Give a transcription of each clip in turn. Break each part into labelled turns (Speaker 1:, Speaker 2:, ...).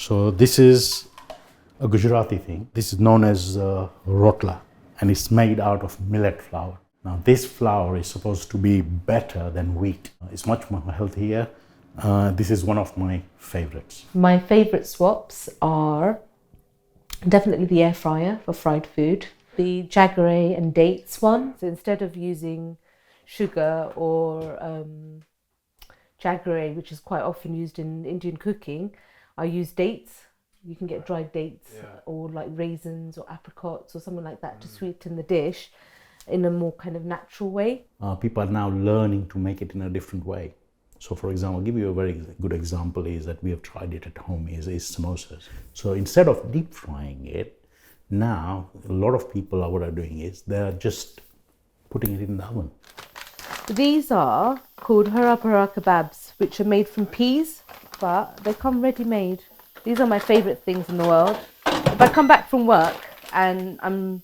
Speaker 1: So this is a Gujarati thing. This is known as rotla, and it's made out of millet flour. Now this flour is supposed to be better than wheat. It's much more healthier. This is one of my favorites.
Speaker 2: My favorite swaps are definitely the air fryer for fried food, the jaggery and dates one. So instead of using sugar or jaggery, which is quite often used in Indian cooking, I use dates. You can get dried dates or like raisins or apricots or something like that to sweeten the dish in a more kind of natural way.
Speaker 1: People are now learning to make it in a different way. So for example, I'll give you a very good example is that we have tried it at home is samosas. So instead of deep frying it, now a lot of people are what are doing is they're just putting it in the oven.
Speaker 2: These are called hara para kebabs, which are made from peas, but they come ready-made. These are my favourite things in the world. If I come back from work and I'm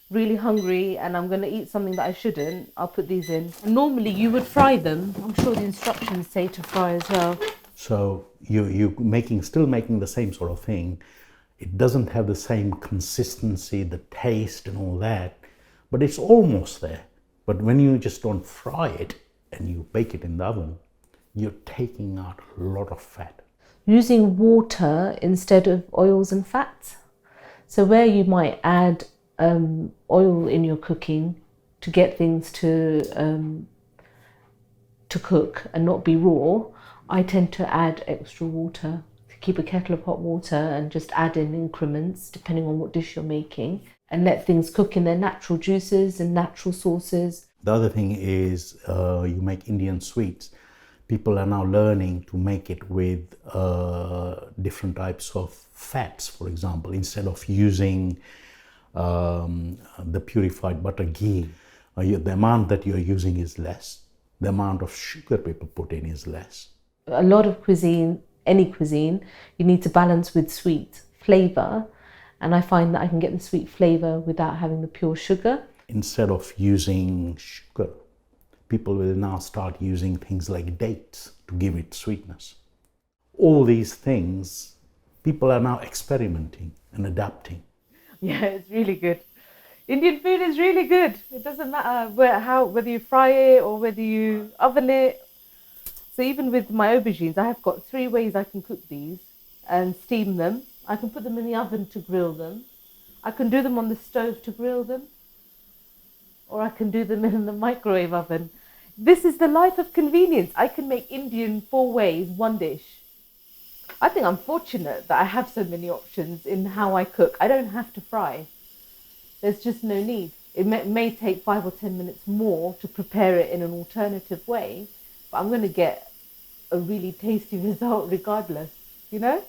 Speaker 2: really hungry and I'm going to eat something that I shouldn't, I'll put these in. Normally you would fry them. I'm sure the instructions say to fry as well.
Speaker 1: So you're still making the same sort of thing. It doesn't have the same consistency, the taste and all that, but it's almost there. But when you just don't fry it and you bake it in the oven, you're taking out a lot of fat.
Speaker 2: Using water instead of oils and fats. So where you might add oil in your cooking to get things to cook and not be raw, I tend to add extra water, to keep a kettle of hot water and just add in increments depending on what dish you're making and let things cook in their natural juices and natural sauces.
Speaker 1: The other thing is you make Indian sweets. People are now learning to make it with different types of fats, for example, instead of using the purified butter ghee. The amount that you're using is less. The amount of sugar people put in is less.
Speaker 2: A lot of cuisine, any cuisine, you need to balance with sweet flavour. And I find that I can get the sweet flavour without having the pure sugar.
Speaker 1: Instead of using sugar, people will now start using things like dates to give it sweetness. All these things, people are now experimenting and adapting.
Speaker 2: Yeah, it's really good. Indian food is really good. It doesn't matter whether you fry it or whether you oven it. So even with my aubergines, I have got 3 ways I can cook these and steam them. I can put them in the oven to grill them. I can do them on the stove to grill them. Or I can do them in the microwave oven. This is the life of convenience. I can make Indian 4 ways, 1 dish. I think I'm fortunate that I have so many options in how I cook. I don't have to fry. There's just no need. It may take 5 or 10 minutes more to prepare it in an alternative way, but I'm going to get a really tasty result regardless, you know?